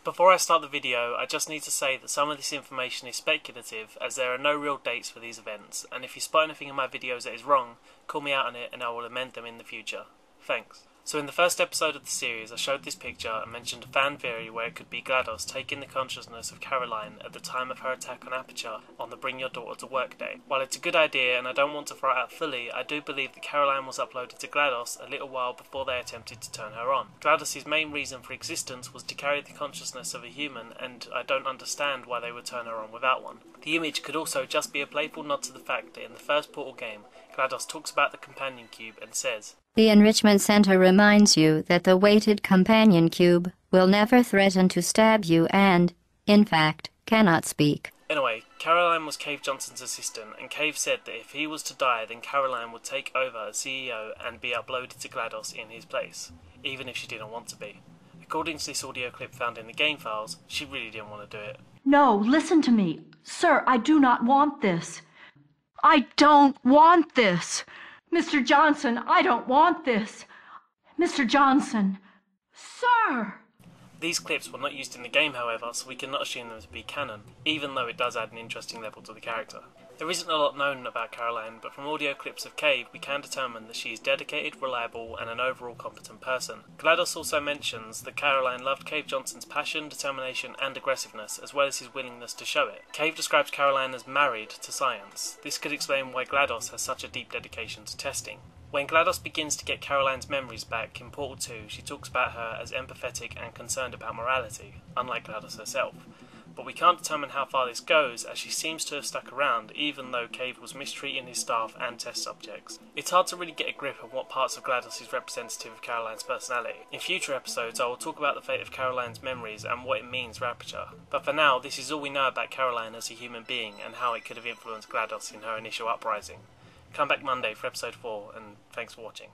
Before I start the video, I just need to say that some of this information is speculative, as there are no real dates for these events, and if you spot anything in my videos that is wrong, call me out on it and I will amend them in the future. Thanks. So in the first episode of the series, I showed this picture and mentioned a fan theory where it could be GLaDOS taking the consciousness of Caroline at the time of her attack on Aperture on the Bring Your Daughter to Work day. While it's a good idea and I don't want to throw it out fully, I do believe that Caroline was uploaded to GLaDOS a little while before they attempted to turn her on. GLaDOS' main reason for existence was to carry the consciousness of a human, and I don't understand why they would turn her on without one. The image could also just be a playful nod to the fact that in the first Portal game, GLaDOS talks about the companion cube and says, "The Enrichment Center reminds you that the weighted companion cube will never threaten to stab you and, in fact, cannot speak." Anyway, Caroline was Cave Johnson's assistant, and Cave said that if he was to die, then Caroline would take over as CEO and be uploaded to GLaDOS in his place, even if she didn't want to be. According to this audio clip found in the game files, she really didn't want to do it. No, listen to me. Sir, I do not want this. I don't want this. Mr. Johnson, I don't want this. Mr. Johnson. Sir! These clips were not used in the game, however, so we cannot assume them to be canon, even though it does add an interesting level to the character. There isn't a lot known about Caroline, but from audio clips of Cave, we can determine that she is dedicated, reliable, and an overall competent person. GLaDOS also mentions that Caroline loved Cave Johnson's passion, determination, and aggressiveness, as well as his willingness to show it. Cave describes Caroline as married to science. This could explain why GLaDOS has such a deep dedication to testing. When GLaDOS begins to get Caroline's memories back in Portal 2, she talks about her as empathetic and concerned about morality, unlike GLaDOS herself. But we can't determine how far this goes, as she seems to have stuck around even though Cave was mistreating his staff and test subjects. It's hard to really get a grip on what parts of GLaDOS is representative of Caroline's personality. In future episodes I will talk about the fate of Caroline's memories and what it means for Aperture. But for now, this is all we know about Caroline as a human being and how it could have influenced GLaDOS in her initial uprising. Come back Monday for episode 4, and thanks for watching.